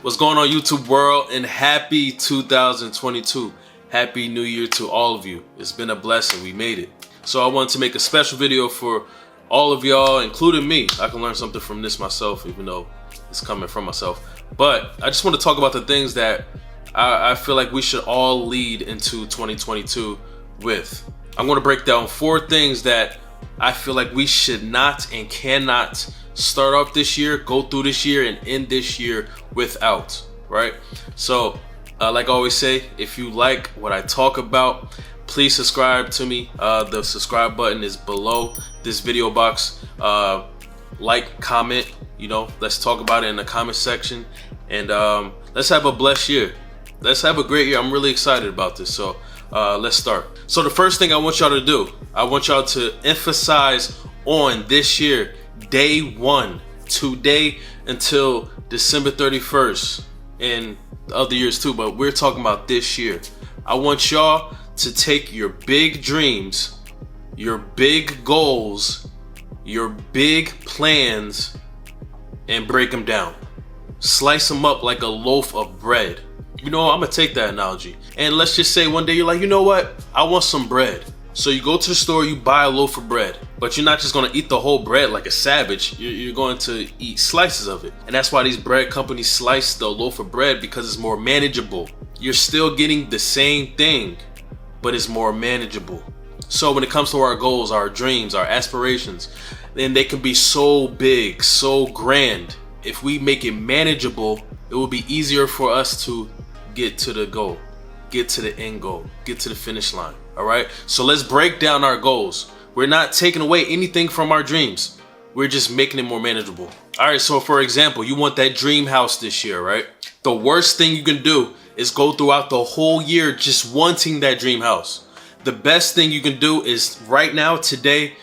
What's going on, YouTube world, and happy 2022. Happy New Year to all of you. It's been a blessing. We made it. So I wanted to make a special video for all of y'all, including me. I can learn something from this myself, even though it's coming from myself. But I just want to talk about the things that I feel like we should all lead into 2022 with. I'm going to break down 4 things that I feel like we should not and cannot start off this year, go through this year, and end this year without, right? So like I always say, if you like what I talk about, please subscribe to me. The subscribe button is below this video box. Like, comment, let's talk about it in the comment section, and let's have a blessed year. Let's have a great year. I'm really excited about this. So let's start. So the first thing I want y'all to do, I want y'all to emphasize on this year, day 1, today until December 31st, and the other years too, but we're talking about this year. I want y'all to take your big dreams, your big goals, your big plans, and break them down. Slice them up like a loaf of bread. I'm gonna take that analogy, and let's just say one day you're like, you know what, I want some bread. So you go to the store, you buy a loaf of bread, but you're not just gonna eat the whole bread like a savage. You're going to eat slices of it. And that's why these bread companies slice the loaf of bread, because it's more manageable. You're still getting the same thing, but it's more manageable. So when it comes to our goals, our dreams, our aspirations, then they can be so big, so grand. If we make it manageable, it will be easier for us to get to the goal, get to the end goal, get to the finish line. All right, so let's break down our goals. We're not taking away anything from our dreams. We're just making it more manageable. All right, so for example, you want that dream house this year, right? The worst thing you can do is go throughout the whole year just wanting that dream house. The best thing you can do is right now, today,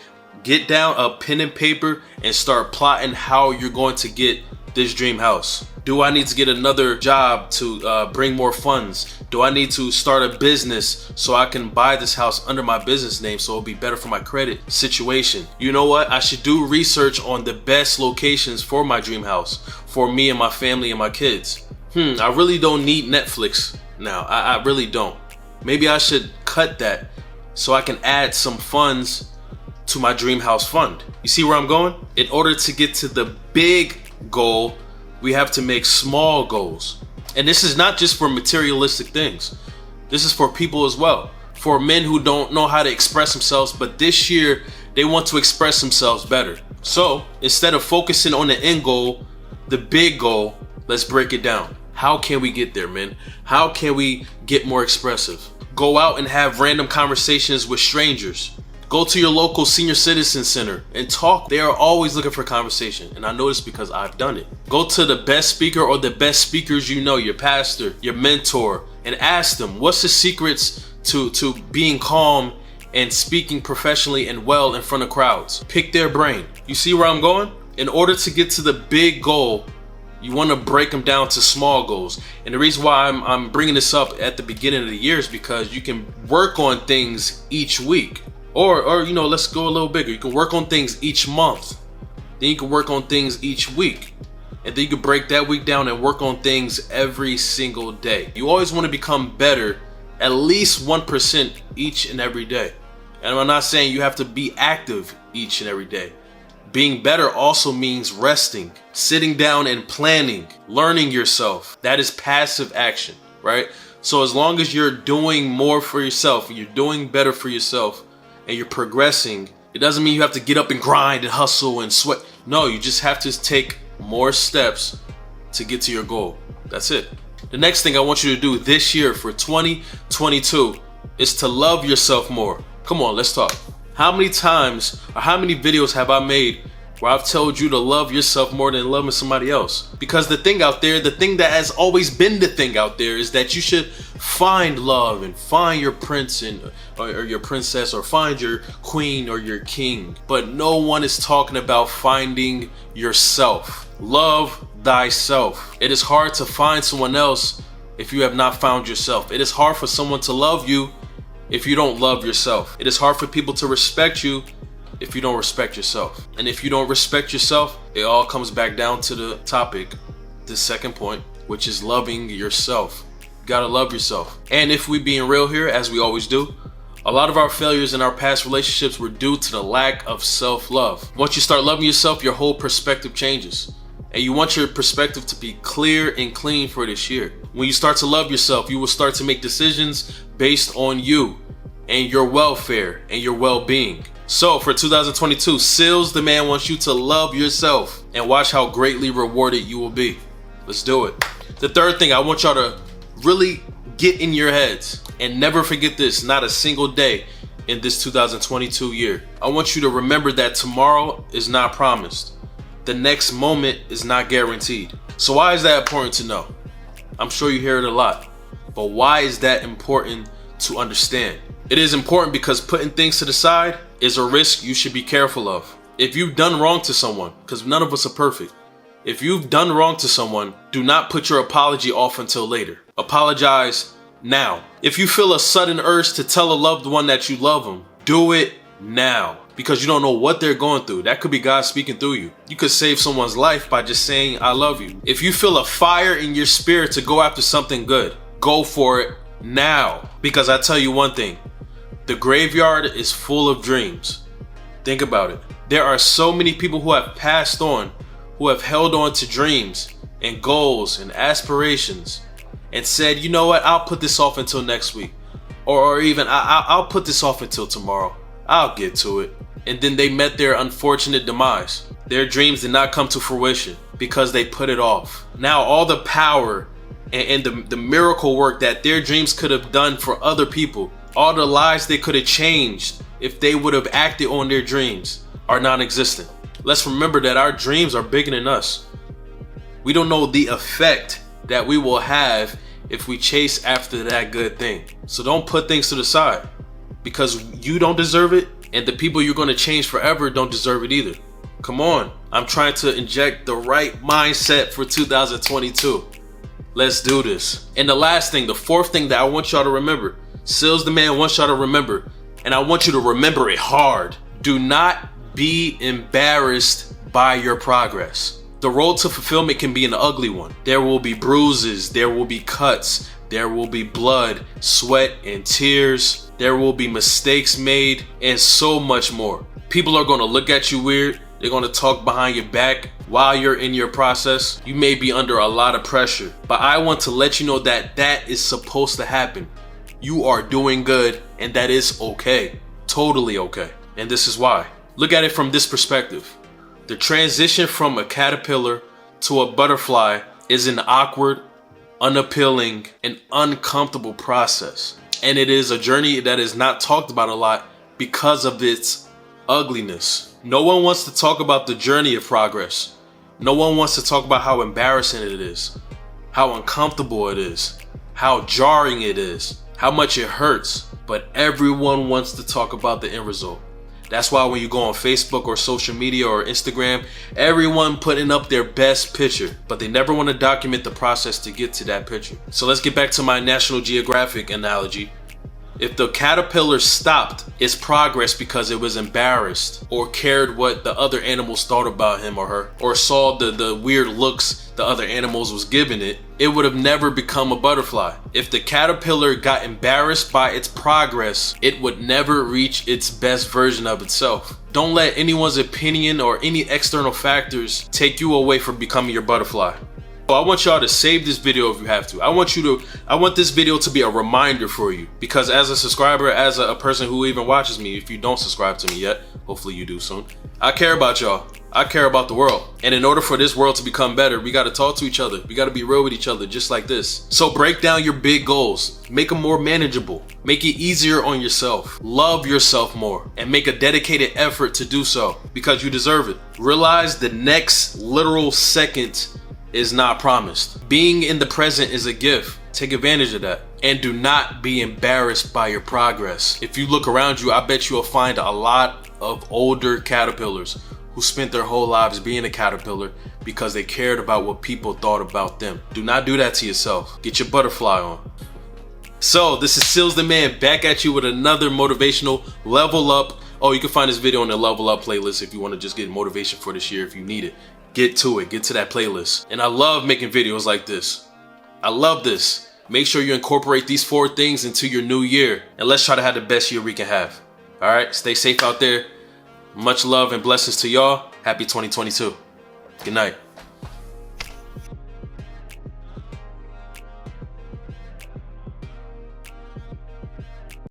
get down a pen and paper and start plotting how you're going to get this dream house. Do I need to get another job to bring more funds? Do I need to start a business so I can buy this house under my business name so it'll be better for my credit situation? You know what? I should do research on the best locations for my dream house, for me and my family and my kids. I really don't need Netflix now. I really don't. Maybe I should cut that so I can add some funds to my dream house fund. You see where I'm going? In order to get to the big goal, we have to make small goals. And this is not just for materialistic things. This is for people as well. For men who don't know how to express themselves, but this year they want to express themselves better. So instead of focusing on the end goal, the big goal, let's break it down. How can we get there, man? How can we get more expressive? Go out and have random conversations with strangers. Go to your local senior citizen center and talk. They are always looking for conversation, and I know this because I've done it. Go to the best speaker or the best speakers you know, your pastor, your mentor, and ask them, what's the secrets to being calm and speaking professionally and well in front of crowds? Pick their brain. You see where I'm going? In order to get to the big goal, you want to break them down to small goals. And the reason why I'm bringing this up at the beginning of the year is because you can work on things each week. Or let's go a little bigger. You can work on things each month. Then you can work on things each week. And then you can break that week down and work on things every single day. You always want to become better at least 1% each and every day. And I'm not saying you have to be active each and every day. Being better also means resting, sitting down and planning, learning yourself. That is passive action, right? So as long as you're doing more for yourself, you're doing better for yourself, and you're progressing, it doesn't mean you have to get up and grind and hustle and sweat. No, you just have to take more steps to get to your goal. That's it. The next thing I want you to do this year for 2022 is to love yourself more. Come on, let's talk. How many times or how many videos have I made where I've told you to love yourself more than loving somebody else? Because the thing out there, the thing that has always been the thing out there, is that you should find love and find your prince or your princess, or find your queen or your king. But no one is talking about finding yourself. Love thyself. It is hard to find someone else if you have not found yourself. It is hard for someone to love you if you don't love yourself. It is hard for people to respect you if you don't respect yourself. And if you don't respect yourself, it all comes back down to the topic, the second point, which is loving yourself. You gotta love yourself. And if we being real here, as we always do, a lot of our failures in our past relationships were due to the lack of self-love. Once you start loving yourself, your whole perspective changes. And you want your perspective to be clear and clean for this year. When you start to love yourself, you will start to make decisions based on you and your welfare and your well-being. So for 2022, Sealz the man wants you to love yourself and watch how greatly rewarded you will be. Let's do it. The third thing, I want y'all to really get in your heads and never forget this, not a single day in this 2022 year. I want you to remember that tomorrow is not promised. The next moment is not guaranteed. So why is that important to know? I'm sure you hear it a lot, but why is that important to understand? It is important because putting things to the side is a risk you should be careful of. If you've done wrong to someone, because none of us are perfect, if you've done wrong to someone, do not put your apology off until later. Apologize now. If you feel a sudden urge to tell a loved one that you love them, do it now. Because you don't know what they're going through. That could be God speaking through you. You could save someone's life by just saying, I love you. If you feel a fire in your spirit to go after something good, go for it now. Because I tell you one thing, the graveyard is full of dreams. Think about it. There are so many people who have passed on, who have held on to dreams and goals and aspirations and said, you know what, I'll put this off until next week. Or even I'll put this off until tomorrow. I'll get to it. And then they met their unfortunate demise. Their dreams did not come to fruition because they put it off. Now all the power and the miracle work that their dreams could have done for other people, all the lives they could have changed if they would have acted on their dreams, are non-existent. Let's remember that our dreams are bigger than us. We don't know the effect that we will have if we chase after that good thing. So don't put things to the side because you don't deserve it. And the people you're going to change forever don't deserve it either. Come on. I'm trying to inject the right mindset for 2022. Let's do this. And the last thing, the fourth thing that I want y'all to remember, Sealz the man wants y'all to remember, and I want you to remember it hard. Do not be embarrassed by your progress. The road to fulfillment can be an ugly one. There will be bruises, there will be cuts, there will be blood, sweat, and tears. There will be mistakes made and so much more. People are going to look at you weird. They're going to talk behind your back while you're in your process. You may be under a lot of pressure, but I want to let you know that that is supposed to happen. You are doing good and that is okay. Totally okay. And this is why. Look at it from this perspective. The transition from a caterpillar to a butterfly is an awkward, unappealing, and uncomfortable process. And it is a journey that is not talked about a lot because of its ugliness. No one wants to talk about the journey of progress. No one wants to talk about how embarrassing it is, how uncomfortable it is, how jarring it is, how much it hurts. But everyone wants to talk about the end result. That's why when you go on Facebook or social media or Instagram, everyone putting up their best picture, but they never want to document the process to get to that picture. So let's get back to my National Geographic analogy. If the caterpillar stopped its progress because it was embarrassed or cared what the other animals thought about him or her, or saw the weird looks the other animals was giving it, it would have never become a butterfly. If the caterpillar got embarrassed by its progress, it would never reach its best version of itself. Don't let anyone's opinion or any external factors take you away from becoming your butterfly. I want y'all to save this video if you have to. I want this video to be a reminder for you, because as a subscriber, as a person who even watches me, if you don't subscribe to me yet, hopefully you do soon, I care about y'all. I care about the world. And in order for this world to become better, we got to talk to each other. We got to be real with each other, just like this. So break down your big goals. Make them more manageable. Make it easier on yourself. Love yourself more and make a dedicated effort to do so, because you deserve it. Realize the next literal second is not promised. Being in the present is a gift. Take advantage of that. And do not be embarrassed by your progress. If you look around you, I bet you'll find a lot of older caterpillars who spent their whole lives being a caterpillar because they cared about what people thought about them. Do not do that to yourself. Get your butterfly on. So this is Sealz the Man back at you with another motivational level up. Oh, you can find this video on the level up playlist if you want to just get motivation for this year if you need it. Get to it, get to that playlist. And I love making videos like this. I love this. Make sure you incorporate these 4 things into your new year, and let's try to have the best year we can have. All right, stay safe out there. Much love and blessings to y'all. Happy 2022. Good night.